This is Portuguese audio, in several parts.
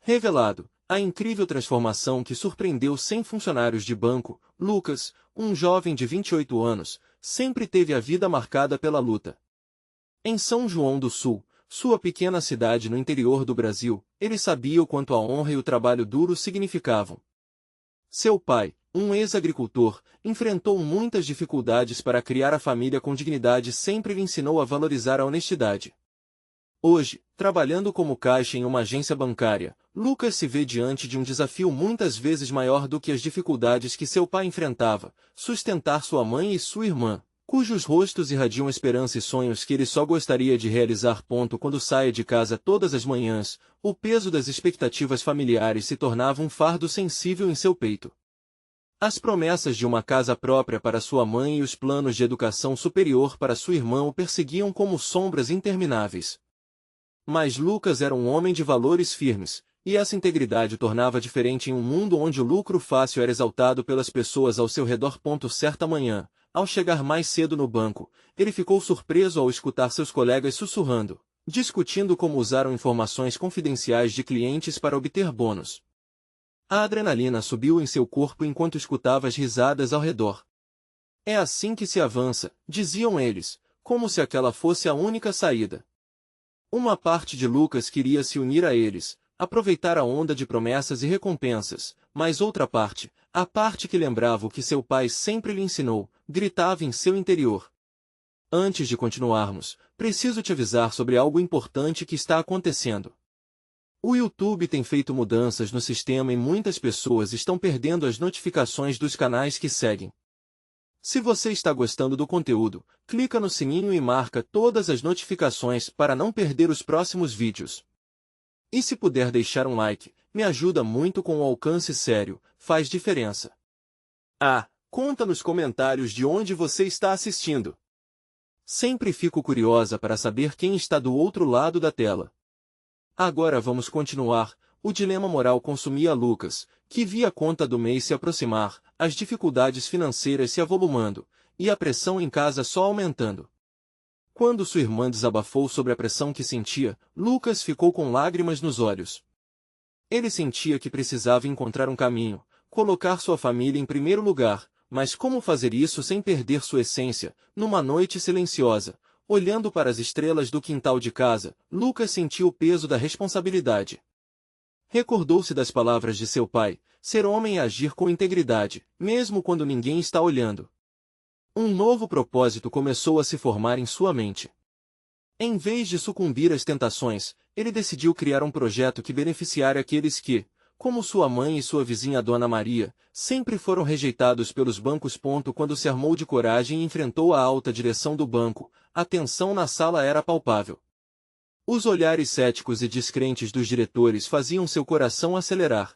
Revelado, a incrível transformação que surpreendeu 100 funcionários de banco, Lucas, um jovem de 28 anos, sempre teve a vida marcada pela luta. Em São João do Sul, sua pequena cidade no interior do Brasil, ele sabia o quanto a honra e o trabalho duro significavam. Seu pai, um ex-agricultor, enfrentou muitas dificuldades para criar a família com dignidade e sempre lhe ensinou a valorizar a honestidade. Hoje, trabalhando como caixa em uma agência bancária, Lucas se vê diante de um desafio muitas vezes maior do que as dificuldades que seu pai enfrentava: sustentar sua mãe e sua irmã, cujos rostos irradiam esperança e sonhos que ele só gostaria de realizar. Quando saia de casa todas as manhãs, o peso das expectativas familiares se tornava um fardo sensível em seu peito. As promessas de uma casa própria para sua mãe e os planos de educação superior para sua irmã o perseguiam como sombras intermináveis. Mas Lucas era um homem de valores firmes, e essa integridade o tornava diferente em um mundo onde o lucro fácil era exaltado pelas pessoas ao seu redor. Certa manhã, ao chegar mais cedo no banco, ele ficou surpreso ao escutar seus colegas sussurrando, discutindo como usaram informações confidenciais de clientes para obter bônus. A adrenalina subiu em seu corpo enquanto escutava as risadas ao redor. É assim que se avança, diziam eles, como se aquela fosse a única saída. Uma parte de Lucas queria se unir a eles, aproveitar a onda de promessas e recompensas, mas outra parte, a parte que lembrava o que seu pai sempre lhe ensinou, gritava em seu interior. Antes de continuarmos, preciso te avisar sobre algo importante que está acontecendo. O YouTube tem feito mudanças no sistema e muitas pessoas estão perdendo as notificações dos canais que seguem. Se você está gostando do conteúdo, clica no sininho e marca todas as notificações para não perder os próximos vídeos. E se puder deixar um like, me ajuda muito com o alcance sério, faz diferença. Conta nos comentários de onde você está assistindo. Sempre fico curiosa para saber quem está do outro lado da tela. Agora vamos continuar. O dilema moral consumia Lucas, que via a conta do mês se aproximar, as dificuldades financeiras se avolumando, e a pressão em casa só aumentando. Quando sua irmã desabafou sobre a pressão que sentia, Lucas ficou com lágrimas nos olhos. Ele sentia que precisava encontrar um caminho, colocar sua família em primeiro lugar, mas como fazer isso sem perder sua essência? Numa noite silenciosa, olhando para as estrelas do quintal de casa, Lucas sentiu o peso da responsabilidade. Recordou-se das palavras de seu pai: ser homem é agir com integridade, mesmo quando ninguém está olhando. Um novo propósito começou a se formar em sua mente. Em vez de sucumbir às tentações, ele decidiu criar um projeto que beneficiaria aqueles que, como sua mãe e sua vizinha Dona Maria, sempre foram rejeitados pelos bancos. Quando se armou de coragem e enfrentou a alta direção do banco, a tensão na sala era palpável. Os olhares céticos e descrentes dos diretores faziam seu coração acelerar.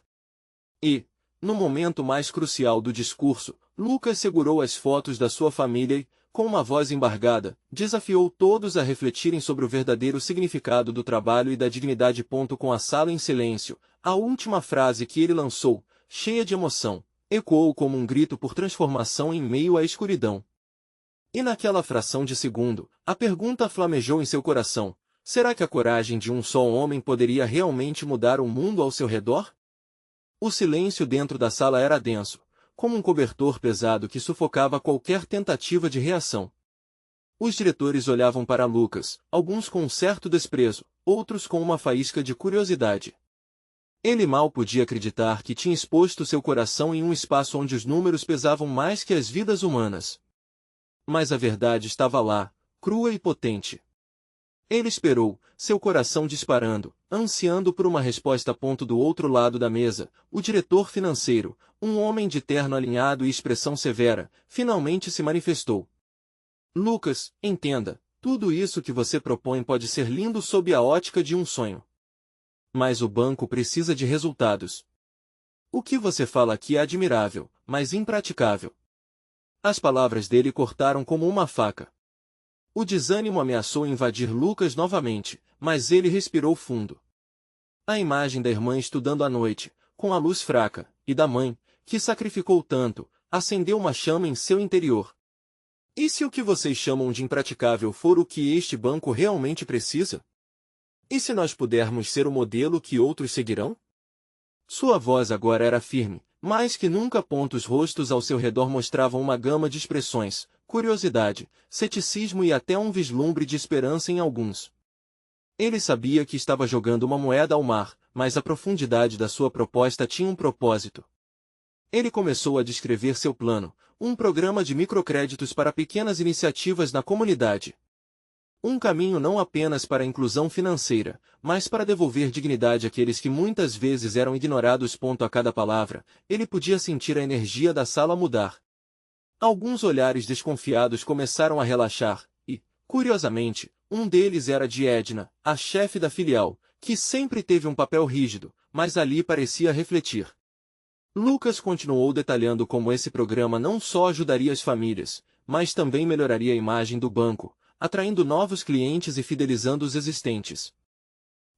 E, no momento mais crucial do discurso, Lucas segurou as fotos da sua família e, com uma voz embargada, desafiou todos a refletirem sobre o verdadeiro significado do trabalho e da dignidade. Com a sala em silêncio, a última frase que ele lançou, cheia de emoção, ecoou como um grito por transformação em meio à escuridão. E naquela fração de segundo, a pergunta flamejou em seu coração: será que a coragem de um só homem poderia realmente mudar o mundo ao seu redor? O silêncio dentro da sala era denso, como um cobertor pesado que sufocava qualquer tentativa de reação. Os diretores olhavam para Lucas, alguns com um certo desprezo, outros com uma faísca de curiosidade. Ele mal podia acreditar que tinha exposto seu coração em um espaço onde os números pesavam mais que as vidas humanas. Mas a verdade estava lá, crua e potente. Ele esperou, seu coração disparando, ansiando por uma resposta. Do outro lado da mesa, o diretor financeiro, um homem de terno alinhado e expressão severa, finalmente se manifestou. Lucas, entenda, tudo isso que você propõe pode ser lindo sob a ótica de um sonho. Mas o banco precisa de resultados. O que você fala aqui é admirável, mas impraticável. As palavras dele cortaram como uma faca. O desânimo ameaçou invadir Lucas novamente, mas ele respirou fundo. A imagem da irmã estudando à noite, com a luz fraca, e da mãe, que sacrificou tanto, acendeu uma chama em seu interior. E se o que vocês chamam de impraticável for o que este banco realmente precisa? E se nós pudermos ser o modelo que outros seguirão? Sua voz agora era firme, mais que nunca. Os rostos ao seu redor mostravam uma gama de expressões, curiosidade, ceticismo e até um vislumbre de esperança em alguns. Ele sabia que estava jogando uma moeda ao mar, mas a profundidade da sua proposta tinha um propósito. Ele começou a descrever seu plano, um programa de microcréditos para pequenas iniciativas na comunidade. Um caminho não apenas para a inclusão financeira, mas para devolver dignidade àqueles que muitas vezes eram ignorados. A cada palavra, ele podia sentir a energia da sala mudar. Alguns olhares desconfiados começaram a relaxar, e, curiosamente, um deles era de Edna, a chefe da filial, que sempre teve um papel rígido, mas ali parecia refletir. Lucas continuou detalhando como esse programa não só ajudaria as famílias, mas também melhoraria a imagem do banco, atraindo novos clientes e fidelizando os existentes.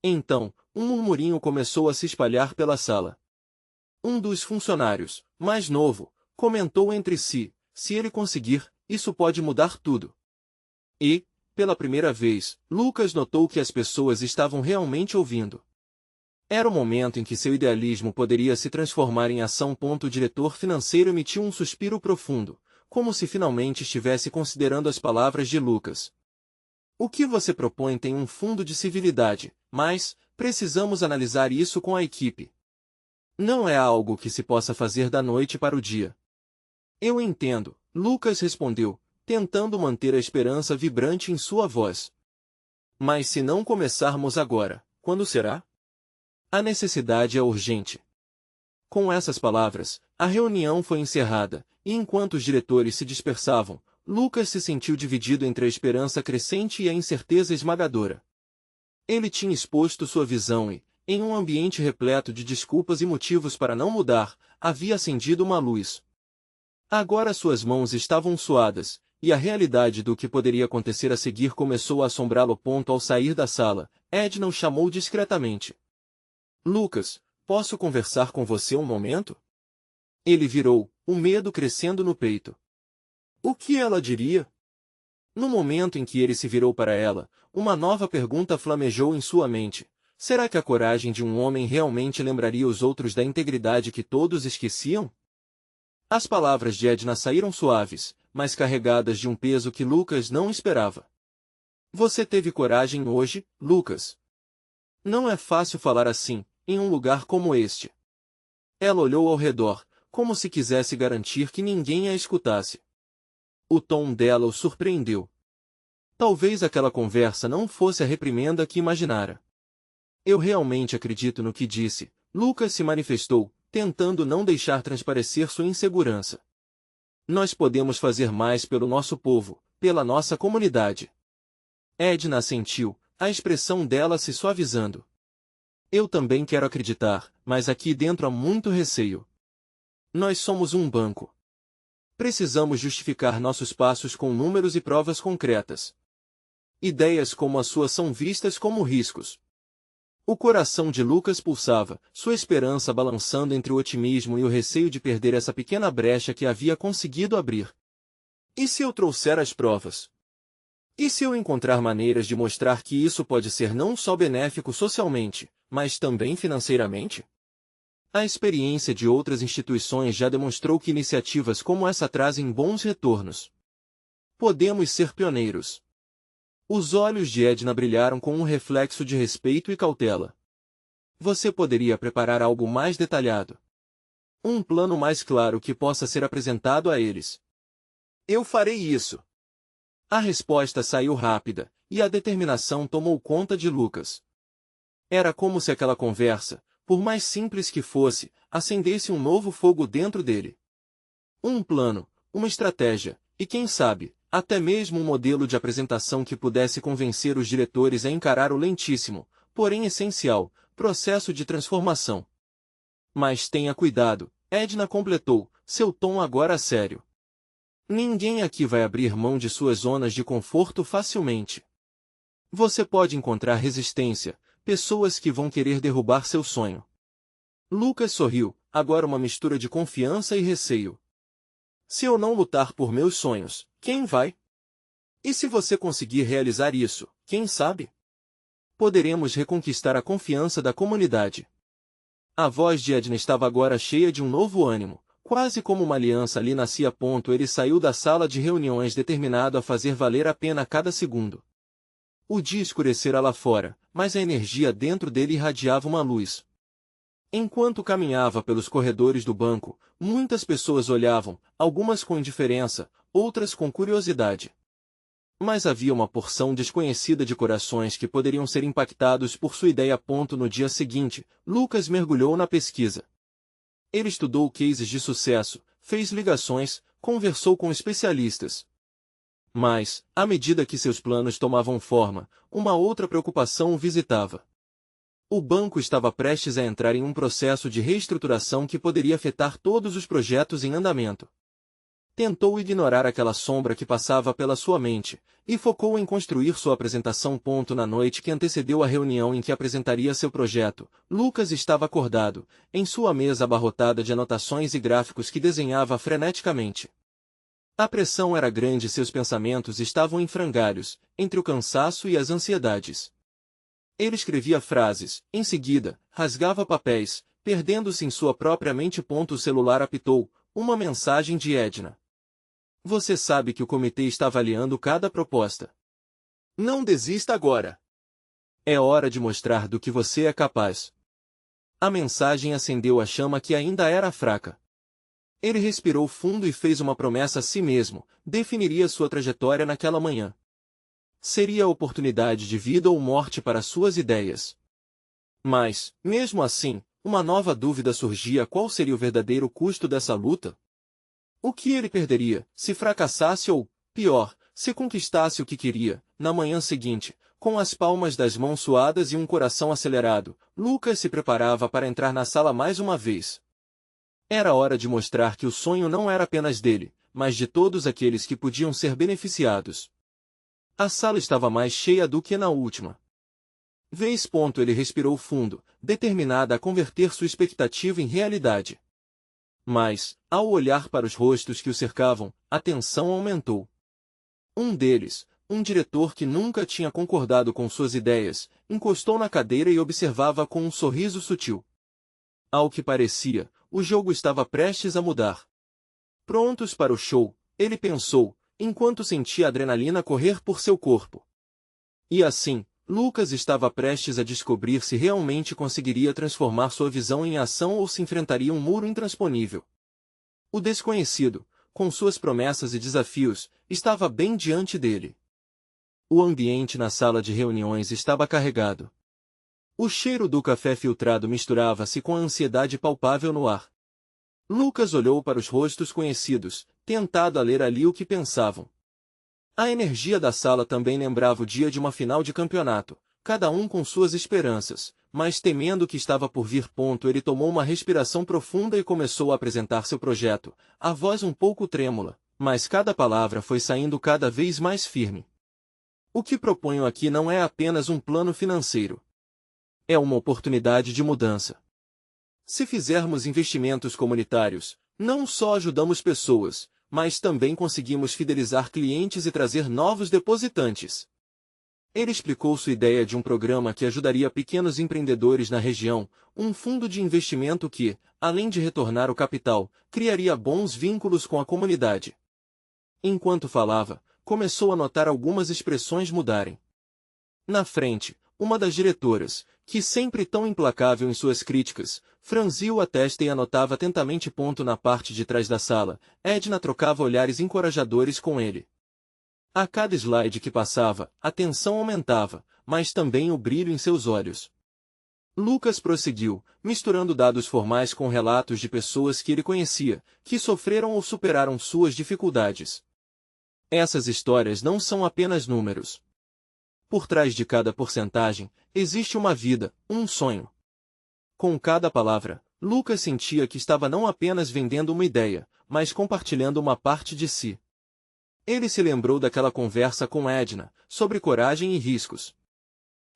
Então, um murmurinho começou a se espalhar pela sala. Um dos funcionários, mais novo, comentou entre si: se ele conseguir, isso pode mudar tudo. E, pela primeira vez, Lucas notou que as pessoas estavam realmente ouvindo. Era o momento em que seu idealismo poderia se transformar em ação. O diretor financeiro emitiu um suspiro profundo, como se finalmente estivesse considerando as palavras de Lucas. O que você propõe tem um fundo de civilidade, mas precisamos analisar isso com a equipe. Não é algo que se possa fazer da noite para o dia. Eu entendo, Lucas respondeu, tentando manter a esperança vibrante em sua voz. Mas se não começarmos agora, quando será? A necessidade é urgente. Com essas palavras, a reunião foi encerrada, e enquanto os diretores se dispersavam, Lucas se sentiu dividido entre a esperança crescente e a incerteza esmagadora. Ele tinha exposto sua visão e, em um ambiente repleto de desculpas e motivos para não mudar, havia acendido uma luz. Agora suas mãos estavam suadas, e a realidade do que poderia acontecer a seguir começou a assombrá-lo. Ao sair da sala, Edna o chamou discretamente. Lucas, posso conversar com você um momento? Ele virou, o medo crescendo no peito. O que ela diria? No momento em que ele se virou para ela, uma nova pergunta flamejou em sua mente. Será que a coragem de um homem realmente lembraria os outros da integridade que todos esqueciam? As palavras de Edna saíram suaves, mas carregadas de um peso que Lucas não esperava. Você teve coragem hoje, Lucas. Não é fácil falar assim, em um lugar como este. Ela olhou ao redor, como se quisesse garantir que ninguém a escutasse. O tom dela o surpreendeu. Talvez aquela conversa não fosse a reprimenda que imaginara. Eu realmente acredito no que disse, Lucas se manifestou, tentando não deixar transparecer sua insegurança. Nós podemos fazer mais pelo nosso povo, pela nossa comunidade. Edna assentiu, a expressão dela se suavizando. Eu também quero acreditar, mas aqui dentro há muito receio. Nós somos um banco. Precisamos justificar nossos passos com números e provas concretas. Ideias como a sua são vistas como riscos. O coração de Lucas pulsava, sua esperança balançando entre o otimismo e o receio de perder essa pequena brecha que havia conseguido abrir. E se eu trouxer as provas? E se eu encontrar maneiras de mostrar que isso pode ser não só benéfico socialmente, mas também financeiramente? A experiência de outras instituições já demonstrou que iniciativas como essa trazem bons retornos. Podemos ser pioneiros. Os olhos de Edna brilharam com um reflexo de respeito e cautela. Você poderia preparar algo mais detalhado. Um plano mais claro que possa ser apresentado a eles. Eu farei isso. A resposta saiu rápida, e a determinação tomou conta de Lucas. Era como se aquela conversa, por mais simples que fosse, acendesse um novo fogo dentro dele. Um plano, uma estratégia, e quem sabe, até mesmo um modelo de apresentação que pudesse convencer os diretores a encarar o lentíssimo, porém essencial, processo de transformação. Mas tenha cuidado, Edna completou, seu tom agora sério. Ninguém aqui vai abrir mão de suas zonas de conforto facilmente. Você pode encontrar resistência, pessoas que vão querer derrubar seu sonho. Lucas sorriu, agora uma mistura de confiança e receio. Se eu não lutar por meus sonhos, quem vai? E se você conseguir realizar isso, quem sabe? Poderemos reconquistar a confiança da comunidade. A voz de Edna estava agora cheia de um novo ânimo, quase como uma aliança ali nascia. Ele saiu da sala de reuniões determinado a fazer valer a pena a cada segundo. O dia escurecera lá fora, mas a energia dentro dele irradiava uma luz. Enquanto caminhava pelos corredores do banco, muitas pessoas olhavam, algumas com indiferença, outras com curiosidade. Mas havia uma porção desconhecida de corações que poderiam ser impactados por sua ideia. No dia seguinte, Lucas mergulhou na pesquisa. Ele estudou cases de sucesso, fez ligações, conversou com especialistas. Mas, à medida que seus planos tomavam forma, uma outra preocupação o visitava. O banco estava prestes a entrar em um processo de reestruturação que poderia afetar todos os projetos em andamento. Tentou ignorar aquela sombra que passava pela sua mente, e focou em construir sua apresentação. Na noite que antecedeu a reunião em que apresentaria seu projeto, Lucas estava acordado, em sua mesa abarrotada de anotações e gráficos que desenhava freneticamente. A pressão era grande e seus pensamentos estavam em frangalhos, entre o cansaço e as ansiedades. Ele escrevia frases, em seguida, rasgava papéis, perdendo-se em sua própria mente. O celular apitou, uma mensagem de Edna. Você sabe que o comitê está avaliando cada proposta. Não desista agora. É hora de mostrar do que você é capaz. A mensagem acendeu a chama que ainda era fraca. Ele respirou fundo e fez uma promessa a si mesmo: definiria sua trajetória naquela manhã. Seria a oportunidade de vida ou morte para suas ideias. Mas, mesmo assim, uma nova dúvida surgia: qual seria o verdadeiro custo dessa luta? O que ele perderia, se fracassasse ou, pior, se conquistasse o que queria? Na manhã seguinte, com as palmas das mãos suadas e um coração acelerado, Lucas se preparava para entrar na sala mais uma vez. Era hora de mostrar que o sonho não era apenas dele, mas de todos aqueles que podiam ser beneficiados. A sala estava mais cheia do que na última vez. Ele respirou fundo, determinada a converter sua expectativa em realidade. Mas, ao olhar para os rostos que o cercavam, a tensão aumentou. Um deles, um diretor que nunca tinha concordado com suas ideias, encostou na cadeira e observava com um sorriso sutil. Ao que parecia, o jogo estava prestes a mudar. Prontos para o show, ele pensou, enquanto sentia a adrenalina correr por seu corpo. E assim, Lucas estava prestes a descobrir se realmente conseguiria transformar sua visão em ação ou se enfrentaria um muro intransponível. O desconhecido, com suas promessas e desafios, estava bem diante dele. O ambiente na sala de reuniões estava carregado. O cheiro do café filtrado misturava-se com a ansiedade palpável no ar. Lucas olhou para os rostos conhecidos, tentado a ler ali o que pensavam. A energia da sala também lembrava o dia de uma final de campeonato, cada um com suas esperanças, mas temendo o que estava por vir. Ele tomou uma respiração profunda e começou a apresentar seu projeto, a voz um pouco trêmula, mas cada palavra foi saindo cada vez mais firme. O que proponho aqui não é apenas um plano financeiro. É uma oportunidade de mudança. Se fizermos investimentos comunitários, não só ajudamos pessoas, mas também conseguimos fidelizar clientes e trazer novos depositantes. Ele explicou sua ideia de um programa que ajudaria pequenos empreendedores na região, um fundo de investimento que, além de retornar o capital, criaria bons vínculos com a comunidade. Enquanto falava, começou a notar algumas expressões mudarem. Na frente, uma das diretoras, que sempre tão implacável em suas críticas, franziu a testa e anotava atentamente. Na parte de trás da sala, Edna trocava olhares encorajadores com ele. A cada slide que passava, a tensão aumentava, mas também o brilho em seus olhos. Lucas prosseguiu, misturando dados formais com relatos de pessoas que ele conhecia, que sofreram ou superaram suas dificuldades. Essas histórias não são apenas números. Por trás de cada porcentagem, existe uma vida, um sonho. Com cada palavra, Lucas sentia que estava não apenas vendendo uma ideia, mas compartilhando uma parte de si. Ele se lembrou daquela conversa com Edna, sobre coragem e riscos.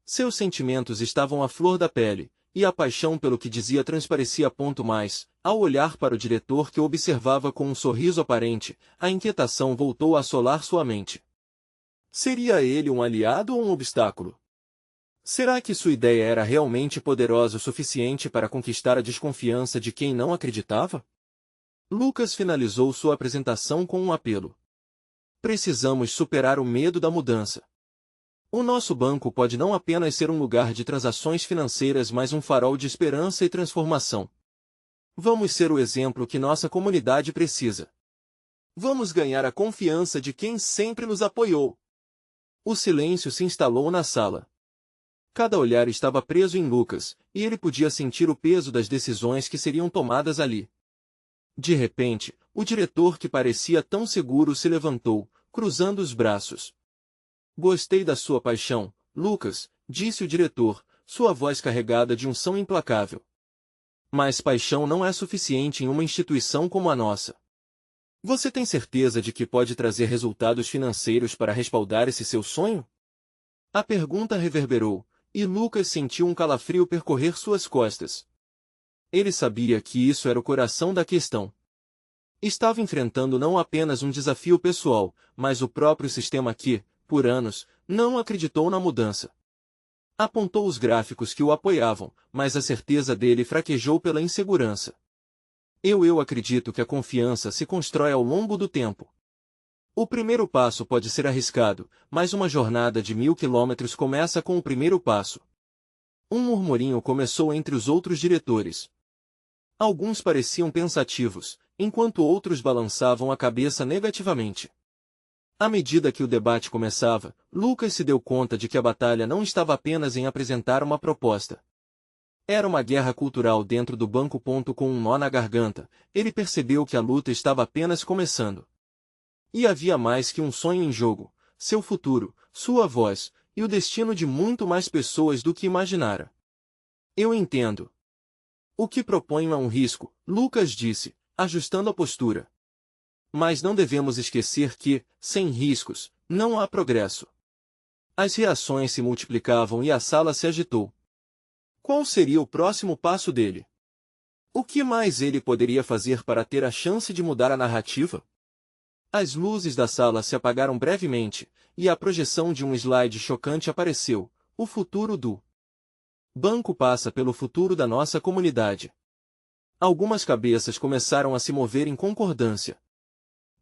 Seus sentimentos estavam à flor da pele, e a paixão pelo que dizia transparecia. Mais, ao olhar para o diretor que o observava com um sorriso aparente, a inquietação voltou a assolar sua mente. Seria ele um aliado ou um obstáculo? Será que sua ideia era realmente poderosa o suficiente para conquistar a desconfiança de quem não acreditava? Lucas finalizou sua apresentação com um apelo. Precisamos superar o medo da mudança. O nosso banco pode não apenas ser um lugar de transações financeiras, mas um farol de esperança e transformação. Vamos ser o exemplo que nossa comunidade precisa. Vamos ganhar a confiança de quem sempre nos apoiou. O silêncio se instalou na sala. Cada olhar estava preso em Lucas, e ele podia sentir o peso das decisões que seriam tomadas ali. De repente, o diretor que parecia tão seguro se levantou, cruzando os braços. Gostei da sua paixão, Lucas, disse o diretor, sua voz carregada de unção implacável. Mas paixão não é suficiente em uma instituição como a nossa. Você tem certeza de que pode trazer resultados financeiros para respaldar esse seu sonho? A pergunta reverberou, e Lucas sentiu um calafrio percorrer suas costas. Ele sabia que isso era o coração da questão. Estava enfrentando não apenas um desafio pessoal, mas o próprio sistema que, por anos, não acreditou na mudança. Apontou os gráficos que o apoiavam, mas a certeza dele fraquejou pela insegurança. Eu acredito que a confiança se constrói ao longo do tempo. O primeiro passo pode ser arriscado, mas uma jornada de 1000 quilômetros começa com o primeiro passo. Um murmurinho começou entre os outros diretores. Alguns pareciam pensativos, enquanto outros balançavam a cabeça negativamente. À medida que o debate começava, Lucas se deu conta de que a batalha não estava apenas em apresentar uma proposta. Era uma guerra cultural dentro do banco. Com um nó na garganta, ele percebeu que a luta estava apenas começando. E havia mais que um sonho em jogo, seu futuro, sua voz, e o destino de muito mais pessoas do que imaginara. Eu entendo. O que proponho é um risco, Lucas disse, ajustando a postura. Mas não devemos esquecer que, sem riscos, não há progresso. As reações se multiplicavam e a sala se agitou. Qual seria o próximo passo dele? O que mais ele poderia fazer para ter a chance de mudar a narrativa? As luzes da sala se apagaram brevemente, e a projeção de um slide chocante apareceu, o futuro do banco passa pelo futuro da nossa comunidade. Algumas cabeças começaram a se mover em concordância.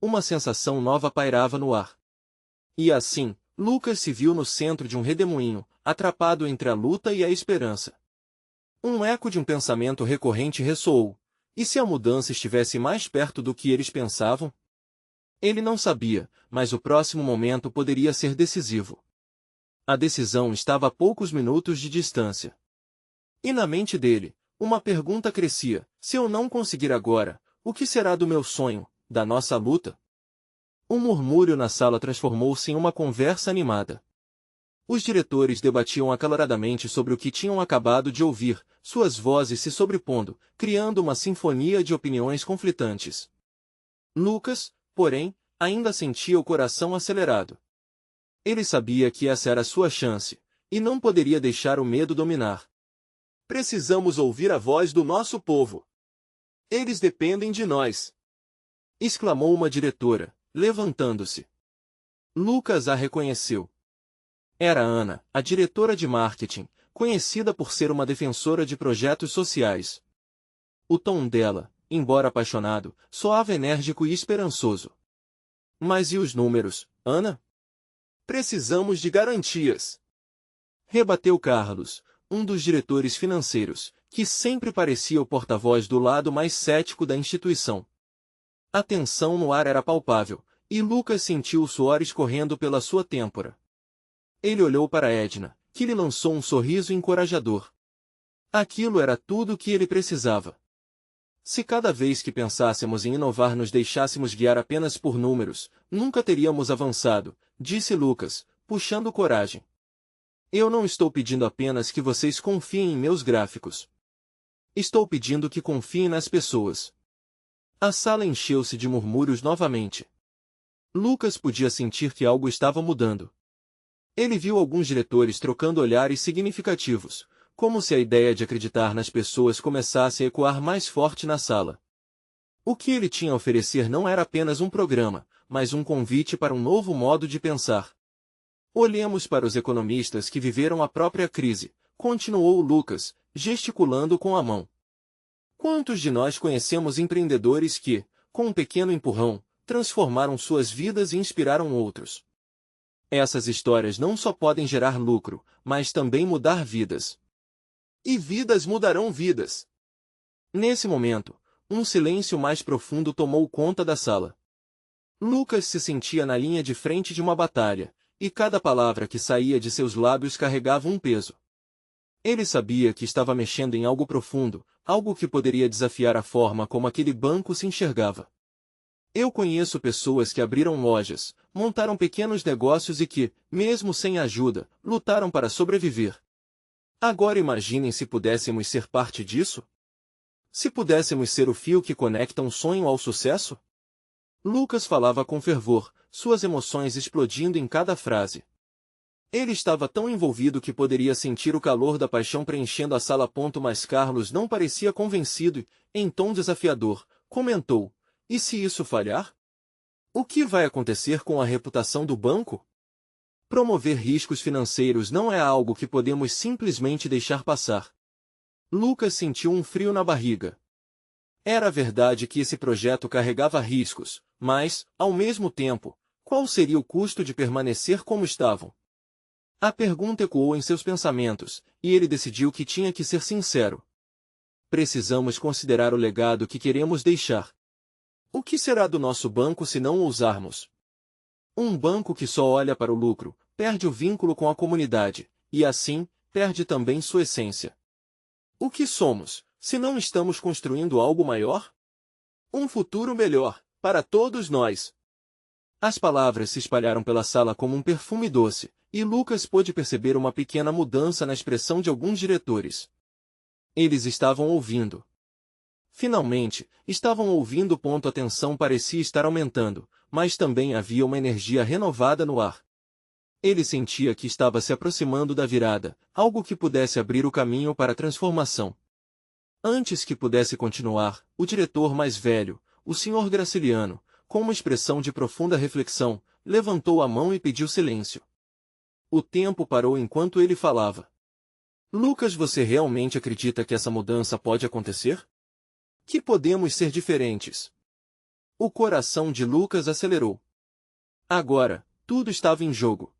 Uma sensação nova pairava no ar. E assim, Lucas se viu no centro de um redemoinho, atrapado entre a luta e a esperança. Um eco de um pensamento recorrente ressoou. E se a mudança estivesse mais perto do que eles pensavam? Ele não sabia, mas o próximo momento poderia ser decisivo. A decisão estava a poucos minutos de distância. E na mente dele, uma pergunta crescia: se eu não conseguir agora, o que será do meu sonho, da nossa luta? Um murmúrio na sala transformou-se em uma conversa animada. Os diretores debatiam acaloradamente sobre o que tinham acabado de ouvir, suas vozes se sobrepondo, criando uma sinfonia de opiniões conflitantes. Lucas, porém, ainda sentia o coração acelerado. Ele sabia que essa era sua chance, e não poderia deixar o medo dominar. Precisamos ouvir a voz do nosso povo. Eles dependem de nós! Exclamou uma diretora, levantando-se. Lucas a reconheceu. Era Ana, a diretora de marketing, conhecida por ser uma defensora de projetos sociais. O tom dela, embora apaixonado, soava enérgico e esperançoso. Mas e os números, Ana? Precisamos de garantias. Rebateu Carlos, um dos diretores financeiros, que sempre parecia o porta-voz do lado mais cético da instituição. A tensão no ar era palpável, e Lucas sentiu o suor escorrendo pela sua têmpora. Ele olhou para Edna, que lhe lançou um sorriso encorajador. Aquilo era tudo o que ele precisava. Se cada vez que pensássemos em inovar nos deixássemos guiar apenas por números, nunca teríamos avançado, disse Lucas, puxando coragem. Eu não estou pedindo apenas que vocês confiem em meus gráficos. Estou pedindo que confiem nas pessoas. A sala encheu-se de murmúrios novamente. Lucas podia sentir que algo estava mudando. Ele viu alguns diretores trocando olhares significativos, como se a ideia de acreditar nas pessoas começasse a ecoar mais forte na sala. O que ele tinha a oferecer não era apenas um programa, mas um convite para um novo modo de pensar. Olhemos para os economistas que viveram a própria crise, continuou Lucas, gesticulando com a mão. Quantos de nós conhecemos empreendedores que, com um pequeno empurrão, transformaram suas vidas e inspiraram outros? Essas histórias não só podem gerar lucro, mas também mudar vidas. E vidas mudarão vidas. Nesse momento, um silêncio mais profundo tomou conta da sala. Lucas se sentia na linha de frente de uma batalha, e cada palavra que saía de seus lábios carregava um peso. Ele sabia que estava mexendo em algo profundo, algo que poderia desafiar a forma como aquele banco se enxergava. Eu conheço pessoas que abriram lojas, montaram pequenos negócios e que, mesmo sem ajuda, lutaram para sobreviver. Agora imaginem se pudéssemos ser parte disso? Se pudéssemos ser o fio que conecta um sonho ao sucesso? Lucas falava com fervor, suas emoções explodindo em cada frase. Ele estava tão envolvido que poderia sentir o calor da paixão preenchendo a sala. Mas Carlos não parecia convencido e, em tom desafiador, comentou: "E se isso falhar? O que vai acontecer com a reputação do banco? Promover riscos financeiros não é algo que podemos simplesmente deixar passar." Lucas sentiu um frio na barriga. Era verdade que esse projeto carregava riscos, mas, ao mesmo tempo, qual seria o custo de permanecer como estavam? A pergunta ecoou em seus pensamentos, e ele decidiu que tinha que ser sincero. Precisamos considerar o legado que queremos deixar. O que será do nosso banco se não o usarmos? Um banco que só olha para o lucro, perde o vínculo com a comunidade, e assim, perde também sua essência. O que somos, se não estamos construindo algo maior? Um futuro melhor, para todos nós. As palavras se espalharam pela sala como um perfume doce, e Lucas pôde perceber uma pequena mudança na expressão de alguns diretores. Eles estavam ouvindo. Finalmente, estavam ouvindo. A tensão parecia estar aumentando, mas também havia uma energia renovada no ar. Ele sentia que estava se aproximando da virada, algo que pudesse abrir o caminho para a transformação. Antes que pudesse continuar, o diretor mais velho, o Sr. Graciliano, com uma expressão de profunda reflexão, levantou a mão e pediu silêncio. O tempo parou enquanto ele falava. Lucas, você realmente acredita que essa mudança pode acontecer? Que podemos ser diferentes? O coração de Lucas acelerou. Agora, tudo estava em jogo.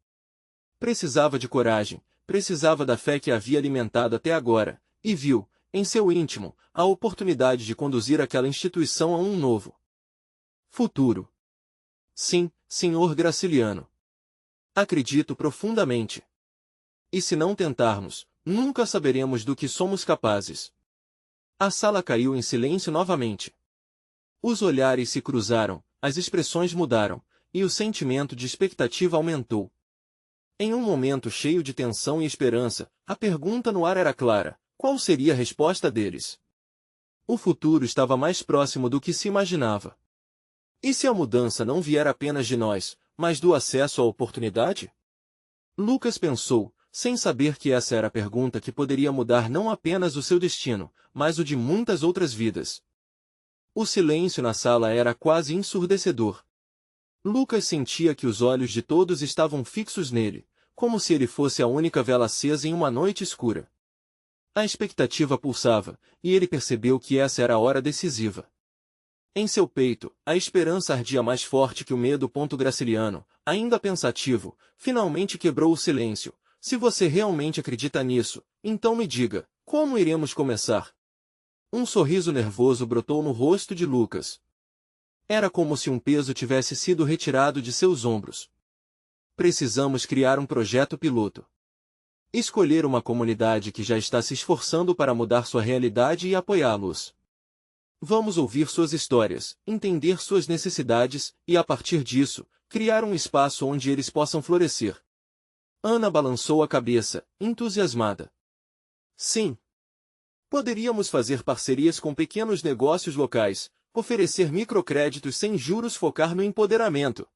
Precisava de coragem, precisava da fé que havia alimentado até agora, e viu, em seu íntimo, a oportunidade de conduzir aquela instituição a um novo futuro. Sim, Sr. Graciliano. Acredito profundamente. E se não tentarmos, nunca saberemos do que somos capazes. A sala caiu em silêncio novamente. Os olhares se cruzaram, as expressões mudaram, e o sentimento de expectativa aumentou. Em um momento cheio de tensão e esperança, a pergunta no ar era clara: qual seria a resposta deles? O futuro estava mais próximo do que se imaginava. E se a mudança não vier apenas de nós, mas do acesso à oportunidade? Lucas pensou, sem saber que essa era a pergunta que poderia mudar não apenas o seu destino, mas o de muitas outras vidas. O silêncio na sala era quase ensurdecedor. Lucas sentia que os olhos de todos estavam fixos nele, como se ele fosse a única vela acesa em uma noite escura. A expectativa pulsava, e ele percebeu que essa era a hora decisiva. Em seu peito, a esperança ardia mais forte que o medo. Graciliano, ainda pensativo, finalmente quebrou o silêncio. Se você realmente acredita nisso, então me diga, como iremos começar? Um sorriso nervoso brotou no rosto de Lucas. Era como se um peso tivesse sido retirado de seus ombros. Precisamos criar um projeto piloto. Escolher uma comunidade que já está se esforçando para mudar sua realidade e apoiá-los. Vamos ouvir suas histórias, entender suas necessidades e, a partir disso, criar um espaço onde eles possam florescer. Ana balançou a cabeça, entusiasmada. Sim. Poderíamos fazer parcerias com pequenos negócios locais, oferecer microcréditos sem juros, focar no empoderamento.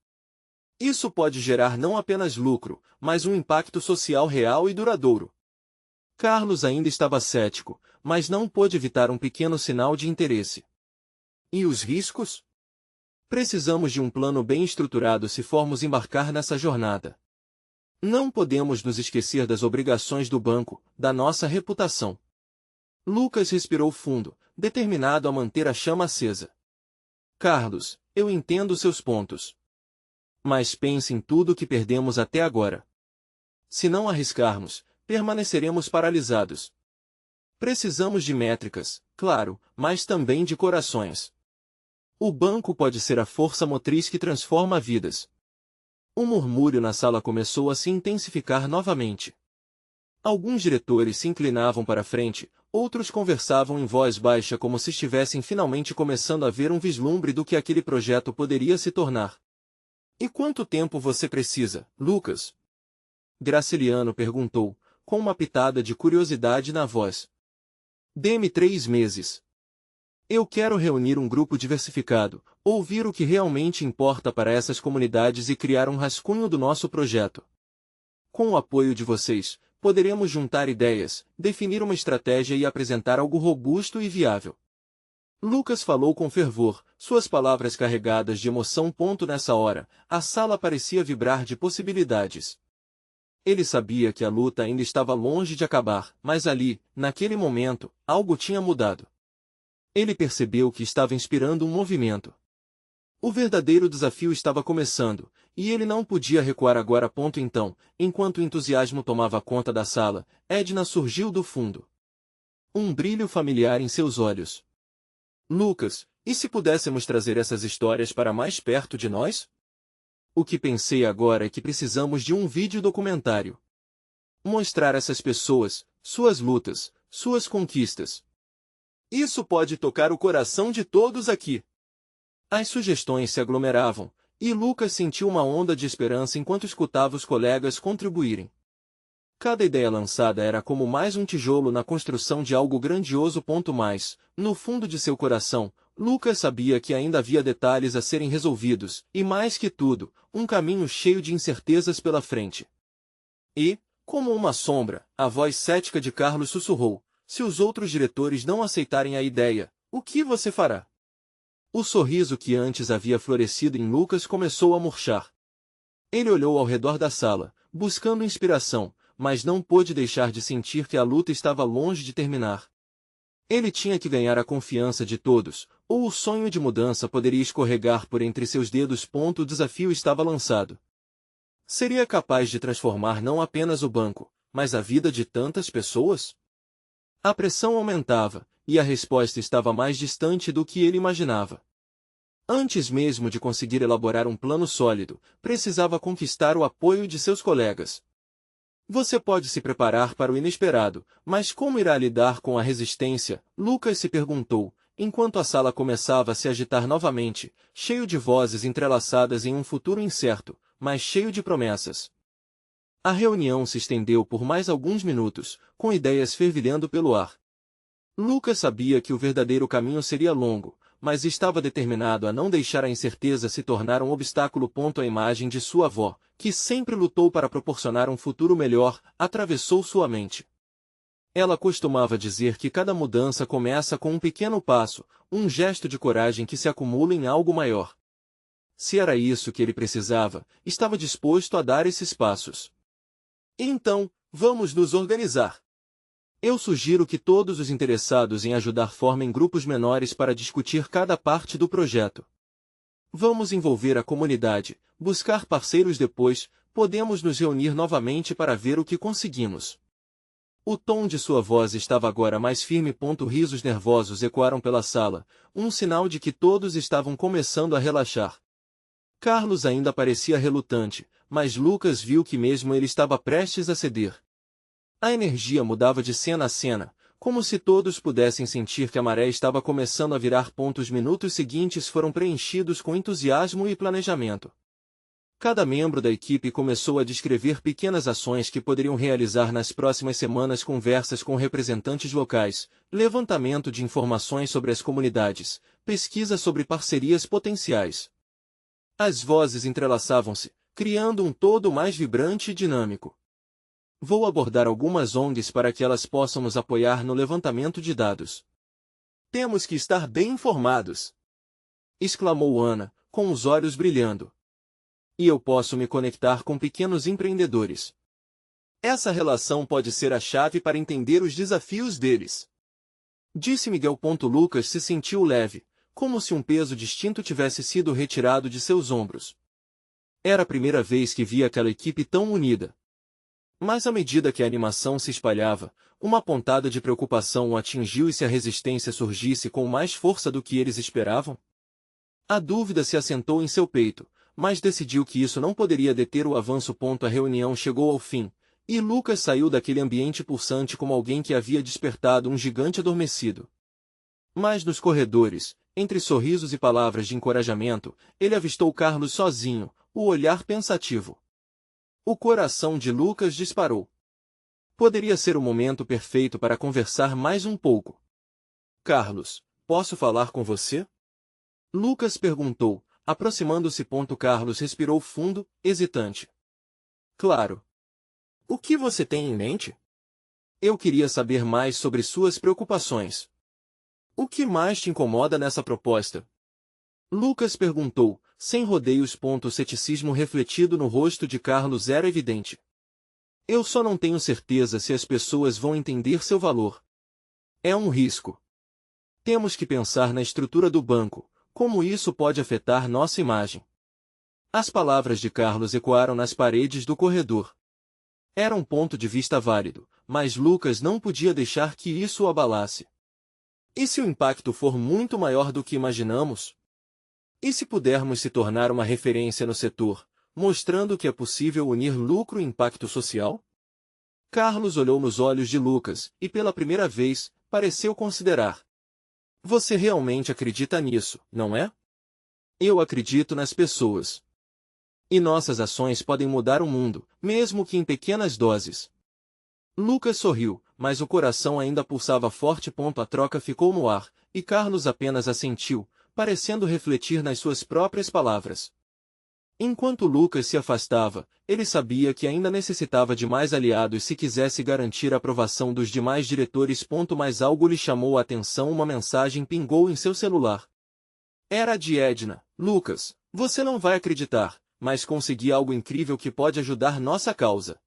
Isso pode gerar não apenas lucro, mas um impacto social real e duradouro. Carlos ainda estava cético, mas não pôde evitar um pequeno sinal de interesse. E os riscos? Precisamos de um plano bem estruturado se formos embarcar nessa jornada. Não podemos nos esquecer das obrigações do banco, da nossa reputação. Lucas respirou fundo, determinado a manter a chama acesa. Carlos, eu entendo seus pontos. Mas pense em tudo que perdemos até agora. Se não arriscarmos, permaneceremos paralisados. Precisamos de métricas, claro, mas também de corações. O banco pode ser a força motriz que transforma vidas. O murmúrio na sala começou a se intensificar novamente. Alguns diretores se inclinavam para a frente, outros conversavam em voz baixa como se estivessem finalmente começando a ver um vislumbre do que aquele projeto poderia se tornar. E quanto tempo você precisa, Lucas? Graciliano perguntou, com uma pitada de curiosidade na voz. Dê-me 3 meses. Eu quero reunir um grupo diversificado, ouvir o que realmente importa para essas comunidades e criar um rascunho do nosso projeto. Com o apoio de vocês, poderemos juntar ideias, definir uma estratégia e apresentar algo robusto e viável. Lucas falou com fervor, suas palavras carregadas de emoção. Nessa hora, a sala parecia vibrar de possibilidades. Ele sabia que a luta ainda estava longe de acabar, mas ali, naquele momento, algo tinha mudado. Ele percebeu que estava inspirando um movimento. O verdadeiro desafio estava começando, e ele não podia recuar agora. Então, enquanto o entusiasmo tomava conta da sala, Edna surgiu do fundo. Um brilho familiar em seus olhos. Lucas, e se pudéssemos trazer essas histórias para mais perto de nós? O que pensei agora é que precisamos de um vídeo documentário. Mostrar essas pessoas, suas lutas, suas conquistas. Isso pode tocar o coração de todos aqui. As sugestões se aglomeravam, e Lucas sentiu uma onda de esperança enquanto escutava os colegas contribuírem. Cada ideia lançada era como mais um tijolo na construção de algo grandioso. Mas, no fundo de seu coração, Lucas sabia que ainda havia detalhes a serem resolvidos, e mais que tudo, um caminho cheio de incertezas pela frente. E, como uma sombra, a voz cética de Carlos sussurrou, se os outros diretores não aceitarem a ideia, o que você fará? O sorriso que antes havia florescido em Lucas começou a murchar. Ele olhou ao redor da sala, buscando inspiração, mas não pôde deixar de sentir que a luta estava longe de terminar. Ele tinha que ganhar a confiança de todos, ou o sonho de mudança poderia escorregar por entre seus dedos. O desafio estava lançado. Seria capaz de transformar não apenas o banco, mas a vida de tantas pessoas? A pressão aumentava, e a resposta estava mais distante do que ele imaginava. Antes mesmo de conseguir elaborar um plano sólido, precisava conquistar o apoio de seus colegas. Você pode se preparar para o inesperado, mas como irá lidar com a resistência? Lucas se perguntou, enquanto a sala começava a se agitar novamente, cheio de vozes entrelaçadas em um futuro incerto, mas cheio de promessas. A reunião se estendeu por mais alguns minutos, com ideias fervilhando pelo ar. Lucas sabia que o verdadeiro caminho seria longo, mas estava determinado a não deixar a incerteza se tornar um obstáculo. A imagem de sua avó, que sempre lutou para proporcionar um futuro melhor, atravessou sua mente. Ela costumava dizer que cada mudança começa com um pequeno passo, um gesto de coragem que se acumula em algo maior. Se era isso que ele precisava, estava disposto a dar esses passos. Então, vamos nos organizar. Eu sugiro que todos os interessados em ajudar formem grupos menores para discutir cada parte do projeto. Vamos envolver a comunidade, buscar parceiros depois, podemos nos reunir novamente para ver o que conseguimos. O tom de sua voz estava agora mais firme. Risos nervosos ecoaram pela sala, um sinal de que todos estavam começando a relaxar. Carlos ainda parecia relutante, mas Lucas viu que mesmo ele estava prestes a ceder. A energia mudava de cena a cena, como se todos pudessem sentir que a maré estava começando a virar. Os minutos seguintes foram preenchidos com entusiasmo e planejamento. Cada membro da equipe começou a descrever pequenas ações que poderiam realizar nas próximas semanas: conversas com representantes locais, levantamento de informações sobre as comunidades, pesquisa sobre parcerias potenciais. As vozes entrelaçavam-se, criando um todo mais vibrante e dinâmico. Vou abordar algumas ONGs para que elas possam nos apoiar no levantamento de dados. Temos que estar bem informados! Exclamou Ana, com os olhos brilhando. E eu posso me conectar com pequenos empreendedores. Essa relação pode ser a chave para entender os desafios deles. Disse Miguel. Lucas se sentiu leve, como se um peso distinto tivesse sido retirado de seus ombros. Era a primeira vez que via aquela equipe tão unida. Mas à medida que a animação se espalhava, uma pontada de preocupação o atingiu. E se a resistência surgisse com mais força do que eles esperavam? A dúvida se assentou em seu peito, mas decidiu que isso não poderia deter o avanço. A reunião chegou ao fim, e Lucas saiu daquele ambiente pulsante como alguém que havia despertado um gigante adormecido. Mas nos corredores, entre sorrisos e palavras de encorajamento, ele avistou Carlos sozinho, o olhar pensativo. O coração de Lucas disparou. Poderia ser o momento perfeito para conversar mais um pouco. Carlos, posso falar com você? Lucas perguntou, aproximando-se. Carlos respirou fundo, hesitante. Claro. O que você tem em mente? Eu queria saber mais sobre suas preocupações. O que mais te incomoda nessa proposta? Lucas perguntou, sem rodeios. O ceticismo refletido no rosto de Carlos era evidente. Eu só não tenho certeza se as pessoas vão entender seu valor. É um risco. Temos que pensar na estrutura do banco, como isso pode afetar nossa imagem. As palavras de Carlos ecoaram nas paredes do corredor. Era um ponto de vista válido, mas Lucas não podia deixar que isso o abalasse. E se o impacto for muito maior do que imaginamos? E se pudermos se tornar uma referência no setor, mostrando que é possível unir lucro e impacto social? Carlos olhou nos olhos de Lucas, e pela primeira vez, pareceu considerar. Você realmente acredita nisso, não é? Eu acredito nas pessoas. E nossas ações podem mudar o mundo, mesmo que em pequenas doses. Lucas sorriu, mas o coração ainda pulsava forte. A troca ficou no ar, e Carlos apenas assentiu, parecendo refletir nas suas próprias palavras. Enquanto Lucas se afastava, ele sabia que ainda necessitava de mais aliados se quisesse garantir a aprovação dos demais diretores. Mas algo lhe chamou a atenção. Uma mensagem pingou em seu celular. Era a de Edna. Lucas, você não vai acreditar, mas consegui algo incrível que pode ajudar nossa causa.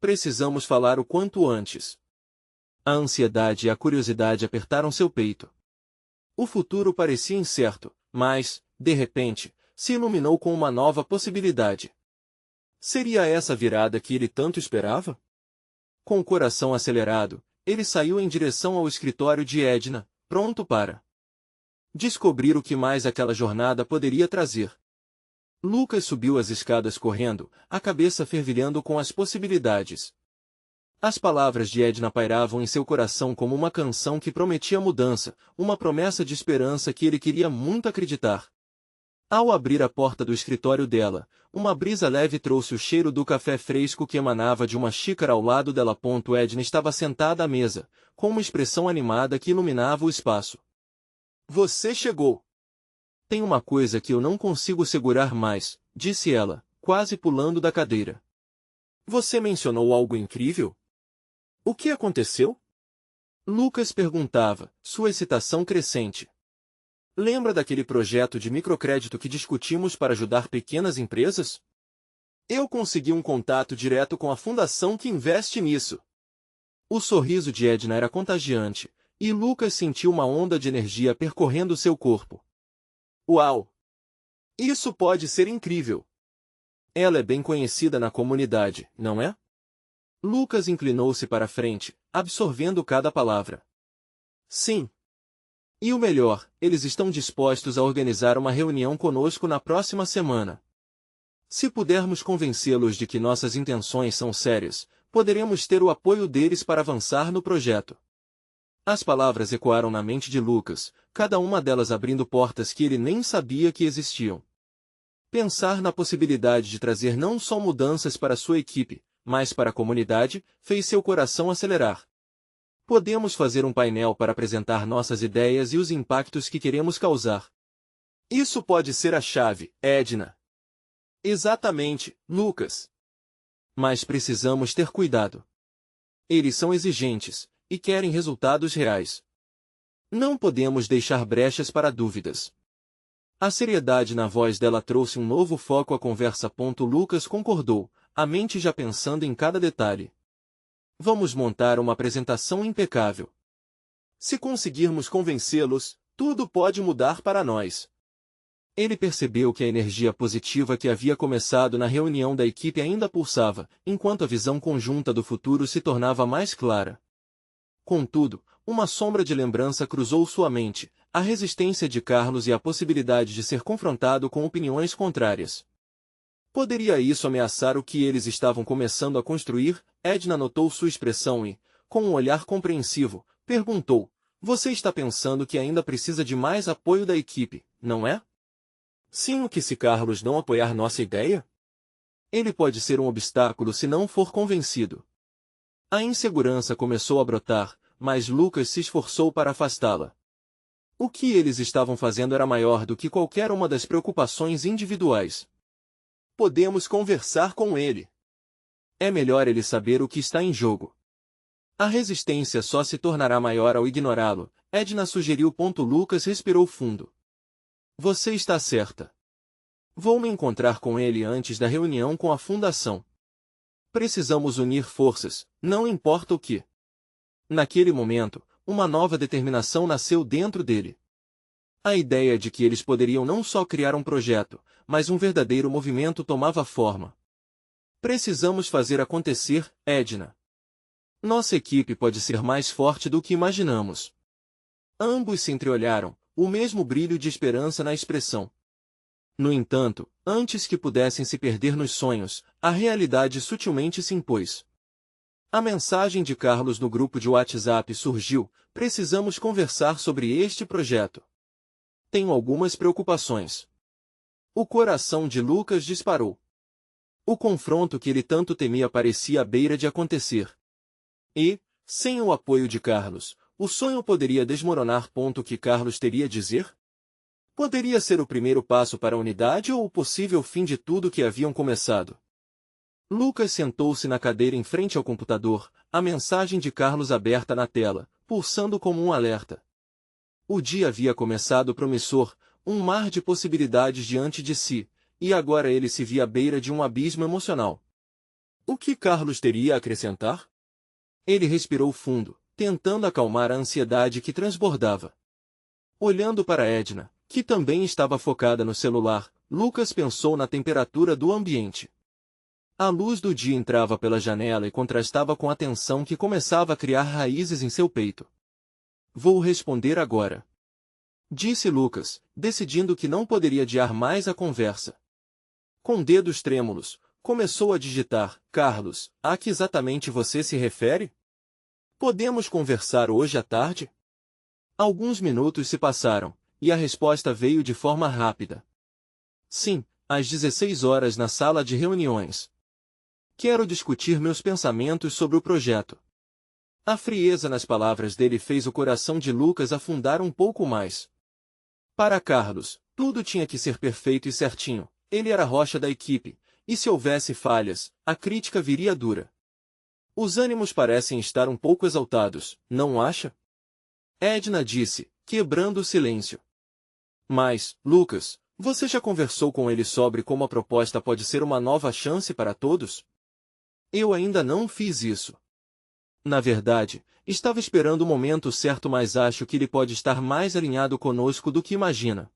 Precisamos falar o quanto antes. A ansiedade e a curiosidade apertaram seu peito. O futuro parecia incerto, mas, de repente, se iluminou com uma nova possibilidade. Seria essa a virada que ele tanto esperava? Com o coração acelerado, ele saiu em direção ao escritório de Edna, pronto para descobrir o que mais aquela jornada poderia trazer. Lucas subiu as escadas correndo, a cabeça fervilhando com as possibilidades. As palavras de Edna pairavam em seu coração como uma canção que prometia mudança, uma promessa de esperança que ele queria muito acreditar. Ao abrir a porta do escritório dela, uma brisa leve trouxe o cheiro do café fresco que emanava de uma xícara ao lado dela. Edna estava sentada à mesa, com uma expressão animada que iluminava o espaço. Você chegou! Tem uma coisa que eu não consigo segurar mais, disse ela, quase pulando da cadeira. Você mencionou algo incrível? O que aconteceu? Lucas perguntava, sua excitação crescente. Lembra daquele projeto de microcrédito que discutimos para ajudar pequenas empresas? Eu consegui um contato direto com a fundação que investe nisso. O sorriso de Edna era contagiante, e Lucas sentiu uma onda de energia percorrendo seu corpo. Uau! Isso pode ser incrível! Ela é bem conhecida na comunidade, não é? Lucas inclinou-se para a frente, absorvendo cada palavra. Sim. E o melhor, eles estão dispostos a organizar uma reunião conosco na próxima semana. Se pudermos convencê-los de que nossas intenções são sérias, poderemos ter o apoio deles para avançar no projeto. As palavras ecoaram na mente de Lucas, cada uma delas abrindo portas que ele nem sabia que existiam. Pensar na possibilidade de trazer não só mudanças para sua equipe, mas para a comunidade, fez seu coração acelerar. Podemos fazer um painel para apresentar nossas ideias e os impactos que queremos causar. Isso pode ser a chave, Edna. Exatamente, Lucas. Mas precisamos ter cuidado. Eles são exigentes, e querem resultados reais. Não podemos deixar brechas para dúvidas. A seriedade na voz dela trouxe um novo foco à conversa. Lucas concordou, a mente já pensando em cada detalhe. Vamos montar uma apresentação impecável. Se conseguirmos convencê-los, tudo pode mudar para nós. Ele percebeu que a energia positiva que havia começado na reunião da equipe ainda pulsava, enquanto a visão conjunta do futuro se tornava mais clara. Contudo, uma sombra de lembrança cruzou sua mente, a resistência de Carlos e a possibilidade de ser confrontado com opiniões contrárias. Poderia isso ameaçar o que eles estavam começando a construir? Edna notou sua expressão e, com um olhar compreensivo, perguntou: Você está pensando que ainda precisa de mais apoio da equipe, não é? Sim, o que se Carlos não apoiar nossa ideia? Ele pode ser um obstáculo se não for convencido. A insegurança começou a brotar, mas Lucas se esforçou para afastá-la. O que eles estavam fazendo era maior do que qualquer uma das preocupações individuais. Podemos conversar com ele. É melhor ele saber o que está em jogo. A resistência só se tornará maior ao ignorá-lo, Edna sugeriu. Lucas respirou fundo. Você está certa. Vou me encontrar com ele antes da reunião com a fundação. Precisamos unir forças, não importa o que. Naquele momento, uma nova determinação nasceu dentro dele. A ideia de que eles poderiam não só criar um projeto, mas um verdadeiro movimento tomava forma. Precisamos fazer acontecer, Edna. Nossa equipe pode ser mais forte do que imaginamos. Ambos se entreolharam, o mesmo brilho de esperança na expressão. No entanto, antes que pudessem se perder nos sonhos, a realidade sutilmente se impôs. A mensagem de Carlos no grupo de WhatsApp surgiu: precisamos conversar sobre este projeto. Tenho algumas preocupações. O coração de Lucas disparou. O confronto que ele tanto temia parecia à beira de acontecer. E, sem o apoio de Carlos, o sonho poderia desmoronar. O que Carlos teria a dizer? Poderia ser o primeiro passo para a unidade ou o possível fim de tudo que haviam começado. Lucas sentou-se na cadeira em frente ao computador, a mensagem de Carlos aberta na tela, pulsando como um alerta. O dia havia começado promissor, um mar de possibilidades diante de si, e agora ele se via à beira de um abismo emocional. O que Carlos teria a acrescentar? Ele respirou fundo, tentando acalmar a ansiedade que transbordava. Olhando para Edna, que também estava focada no celular, Lucas pensou na temperatura do ambiente. A luz do dia entrava pela janela e contrastava com a tensão que começava a criar raízes em seu peito. Vou responder agora, disse Lucas, decidindo que não poderia adiar mais a conversa. Com dedos trêmulos, começou a digitar: Carlos, a que exatamente você se refere? Podemos conversar hoje à tarde? Alguns minutos se passaram, e a resposta veio de forma rápida. Sim, às 16 horas na sala de reuniões. Quero discutir meus pensamentos sobre o projeto. A frieza nas palavras dele fez o coração de Lucas afundar um pouco mais. Para Carlos, tudo tinha que ser perfeito e certinho. Ele era a rocha da equipe, e se houvesse falhas, a crítica viria dura. Os ânimos parecem estar um pouco exaltados, não acha? Edna disse, quebrando o silêncio. Mas, Lucas, você já conversou com ele sobre como a proposta pode ser uma nova chance para todos? Eu ainda não fiz isso. Na verdade, estava esperando o momento certo, mas acho que ele pode estar mais alinhado conosco do que imagina.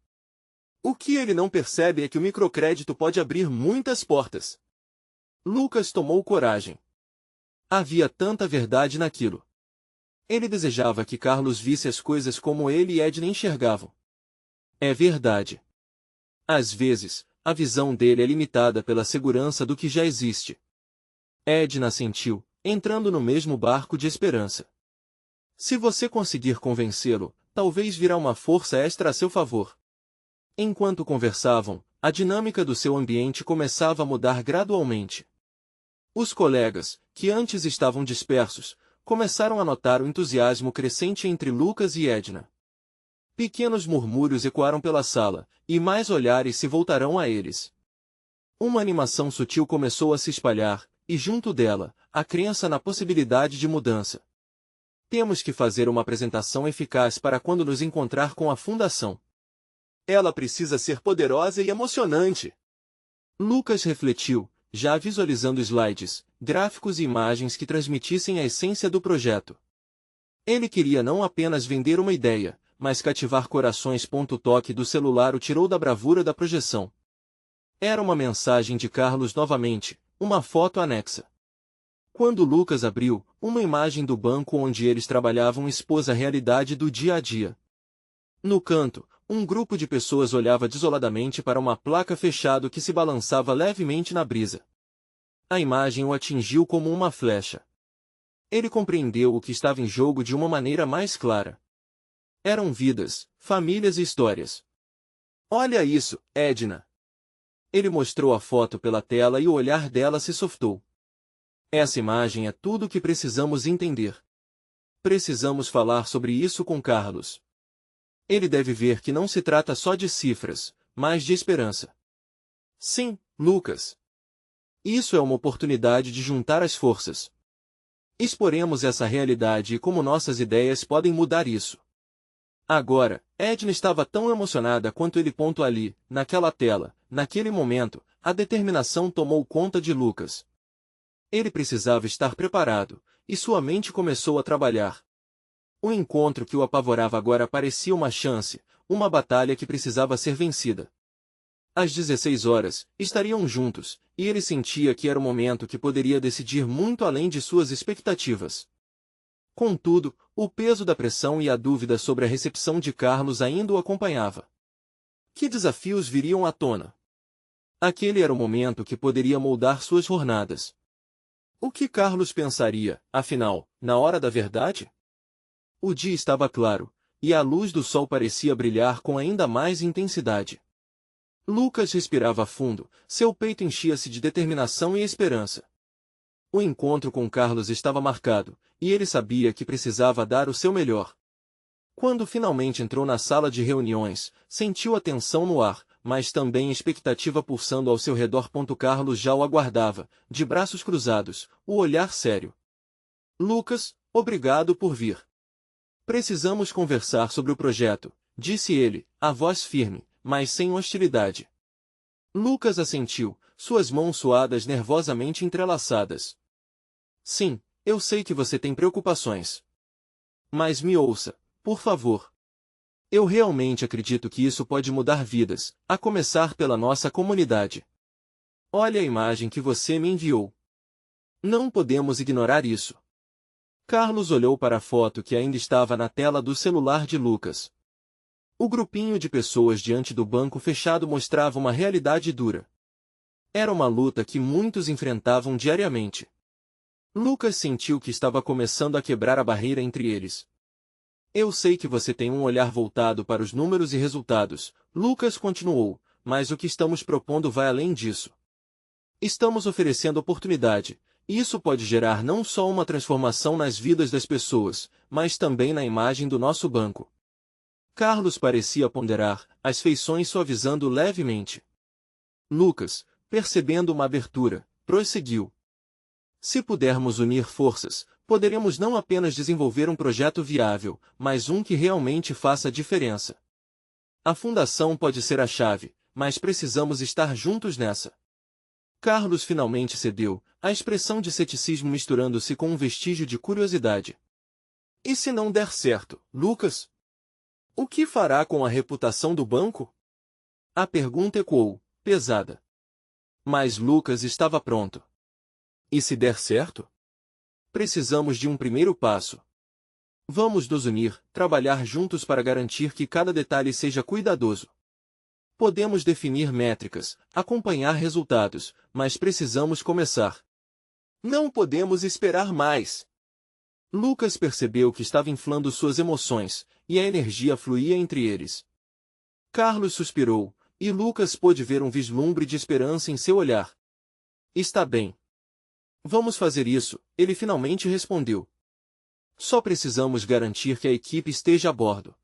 O que ele não percebe é que o microcrédito pode abrir muitas portas. Lucas tomou coragem. Havia tanta verdade naquilo. Ele desejava que Carlos visse as coisas como ele e Edna enxergavam. É verdade. Às vezes, a visão dele é limitada pela segurança do que já existe. Edna assentiu, entrando no mesmo barco de esperança. Se você conseguir convencê-lo, talvez virá uma força extra a seu favor. Enquanto conversavam, a dinâmica do seu ambiente começava a mudar gradualmente. Os colegas, que antes estavam dispersos, começaram a notar o entusiasmo crescente entre Lucas e Edna. Pequenos murmúrios ecoaram pela sala, e mais olhares se voltarão a eles. Uma animação sutil começou a se espalhar, e junto dela, a crença na possibilidade de mudança. Temos que fazer uma apresentação eficaz para quando nos encontrar com a fundação. Ela precisa ser poderosa e emocionante. Lucas refletiu, já visualizando slides, gráficos e imagens que transmitissem a essência do projeto. Ele queria não apenas vender uma ideia, mas cativar corações. O toque do celular o tirou da bravura da projeção. Era uma mensagem de Carlos novamente, uma foto anexa. Quando Lucas abriu, uma imagem do banco onde eles trabalhavam expôs a realidade do dia a dia. No canto, um grupo de pessoas olhava desoladamente para uma placa fechada que se balançava levemente na brisa. A imagem o atingiu como uma flecha. Ele compreendeu o que estava em jogo de uma maneira mais clara. Eram vidas, famílias e histórias. Olha isso, Edna. Ele mostrou a foto pela tela e o olhar dela se softou. Essa imagem é tudo o que precisamos entender. Precisamos falar sobre isso com Carlos. Ele deve ver que não se trata só de cifras, mas de esperança. Sim, Lucas. Isso é uma oportunidade de juntar as forças. Exporemos essa realidade e como nossas ideias podem mudar isso. Agora, Edna estava tão emocionada quanto ele. Ali, naquela tela, naquele momento, a determinação tomou conta de Lucas. Ele precisava estar preparado, e sua mente começou a trabalhar. O encontro que o apavorava agora parecia uma chance, uma batalha que precisava ser vencida. Às 16 horas, estariam juntos, e ele sentia que era o momento que poderia decidir muito além de suas expectativas. Contudo, o peso da pressão e a dúvida sobre a recepção de Carlos ainda o acompanhava. Que desafios viriam à tona? Aquele era o momento que poderia moldar suas jornadas. O que Carlos pensaria, afinal, na hora da verdade? O dia estava claro, e a luz do sol parecia brilhar com ainda mais intensidade. Lucas respirava fundo, seu peito enchia-se de determinação e esperança. O encontro com Carlos estava marcado, e ele sabia que precisava dar o seu melhor. Quando finalmente entrou na sala de reuniões, sentiu a tensão no ar, mas também expectativa pulsando ao seu redor. Carlos já o aguardava, de braços cruzados, o olhar sério. Lucas, obrigado por vir. Precisamos conversar sobre o projeto, disse ele, a voz firme, mas sem hostilidade. Lucas assentiu, suas mãos suadas nervosamente entrelaçadas. Sim, eu sei que você tem preocupações. Mas me ouça, por favor. Eu realmente acredito que isso pode mudar vidas, a começar pela nossa comunidade. Olha a imagem que você me enviou. Não podemos ignorar isso. Carlos olhou para a foto que ainda estava na tela do celular de Lucas. O grupinho de pessoas diante do banco fechado mostrava uma realidade dura. Era uma luta que muitos enfrentavam diariamente. Lucas sentiu que estava começando a quebrar a barreira entre eles. Eu sei que você tem um olhar voltado para os números e resultados, Lucas continuou, mas o que estamos propondo vai além disso. Estamos oferecendo oportunidade. Isso pode gerar não só uma transformação nas vidas das pessoas, mas também na imagem do nosso banco. Carlos parecia ponderar, as feições suavizando levemente. Lucas, percebendo uma abertura, prosseguiu. Se pudermos unir forças, poderemos não apenas desenvolver um projeto viável, mas um que realmente faça diferença. A fundação pode ser a chave, mas precisamos estar juntos nessa. Carlos finalmente cedeu, a expressão de ceticismo misturando-se com um vestígio de curiosidade. E se não der certo, Lucas? O que fará com a reputação do banco? A pergunta ecoou, pesada. Mas Lucas estava pronto. E se der certo? Precisamos de um primeiro passo. Vamos nos unir, trabalhar juntos para garantir que cada detalhe seja cuidadoso. Podemos definir métricas, acompanhar resultados, mas precisamos começar. Não podemos esperar mais. Lucas percebeu que estava inflando suas emoções, e a energia fluía entre eles. Carlos suspirou, e Lucas pôde ver um vislumbre de esperança em seu olhar. Está bem. Vamos fazer isso, ele finalmente respondeu. Só precisamos garantir que a equipe esteja a bordo.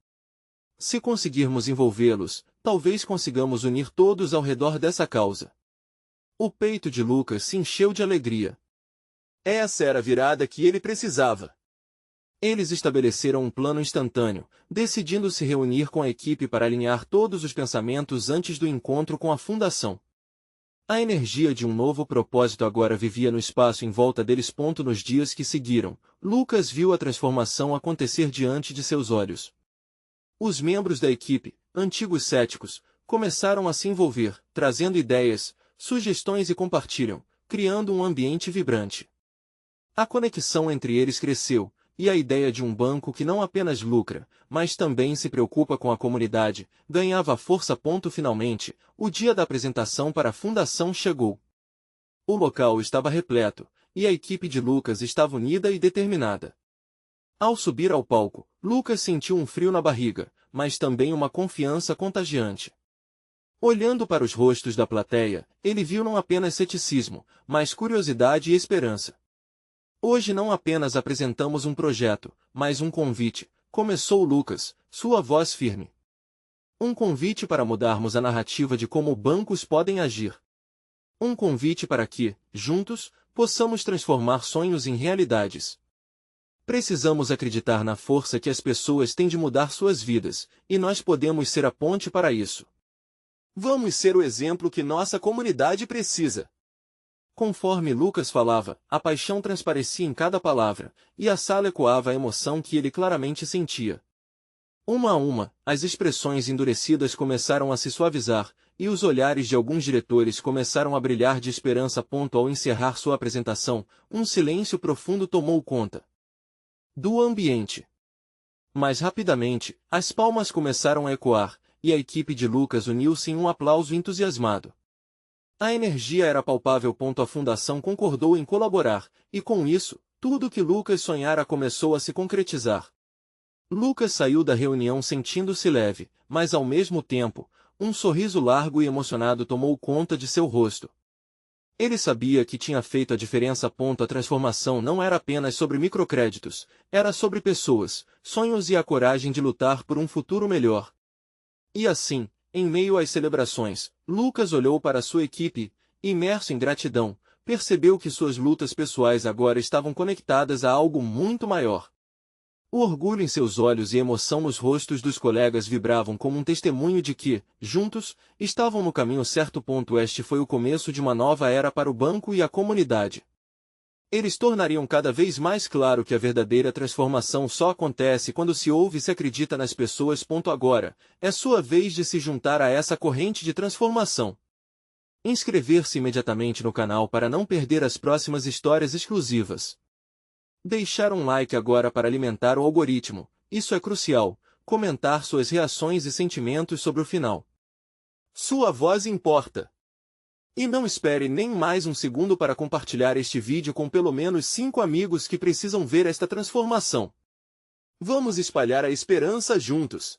Se conseguirmos envolvê-los, talvez consigamos unir todos ao redor dessa causa. O peito de Lucas se encheu de alegria. Essa era a virada que ele precisava. Eles estabeleceram um plano instantâneo, decidindo se reunir com a equipe para alinhar todos os pensamentos antes do encontro com a fundação. A energia de um novo propósito agora vivia no espaço em volta deles. Nos dias que seguiram, Lucas viu a transformação acontecer diante de seus olhos. Os membros da equipe, antigos céticos, começaram a se envolver, trazendo ideias, sugestões e compartilham, criando um ambiente vibrante. A conexão entre eles cresceu, e a ideia de um banco que não apenas lucra, mas também se preocupa com a comunidade, ganhava força. Finalmente, o dia da apresentação para a fundação chegou. O local estava repleto, e a equipe de Lucas estava unida e determinada. Ao subir ao palco, Lucas sentiu um frio na barriga, mas também uma confiança contagiante. Olhando para os rostos da plateia, ele viu não apenas ceticismo, mas curiosidade e esperança. Hoje não apenas apresentamos um projeto, mas um convite, começou Lucas, sua voz firme. Um convite para mudarmos a narrativa de como bancos podem agir. Um convite para que, juntos, possamos transformar sonhos em realidades. Precisamos acreditar na força que as pessoas têm de mudar suas vidas, e nós podemos ser a ponte para isso. Vamos ser o exemplo que nossa comunidade precisa. Conforme Lucas falava, a paixão transparecia em cada palavra, e a sala ecoava a emoção que ele claramente sentia. Uma a uma, as expressões endurecidas começaram a se suavizar, e os olhares de alguns diretores começaram a brilhar de esperança. Ao encerrar sua apresentação, um silêncio profundo tomou conta do ambiente. Mas rapidamente, as palmas começaram a ecoar, e a equipe de Lucas uniu-se em um aplauso entusiasmado. A energia era palpável. A fundação concordou em colaborar, e com isso, tudo que Lucas sonhara começou a se concretizar. Lucas saiu da reunião sentindo-se leve, mas ao mesmo tempo, um sorriso largo e emocionado tomou conta de seu rosto. Ele sabia que tinha feito a diferença. A transformação não era apenas sobre microcréditos, era sobre pessoas, sonhos e a coragem de lutar por um futuro melhor. E assim, em meio às celebrações, Lucas olhou para sua equipe, imerso em gratidão, percebeu que suas lutas pessoais agora estavam conectadas a algo muito maior. O orgulho em seus olhos e emoção nos rostos dos colegas vibravam como um testemunho de que, juntos, estavam no caminho certo. Este foi o começo de uma nova era para o banco e a comunidade. Eles tornariam cada vez mais claro que a verdadeira transformação só acontece quando se ouve e se acredita nas pessoas. Agora, é sua vez de se juntar a essa corrente de transformação. Inscrever-se imediatamente no canal para não perder as próximas histórias exclusivas. Deixar um like agora para alimentar o algoritmo, isso é crucial. Comentar suas reações e sentimentos sobre o final. Sua voz importa. E não espere nem mais um segundo para compartilhar este vídeo com pelo menos 5 amigos que precisam ver esta transformação. Vamos espalhar a esperança juntos.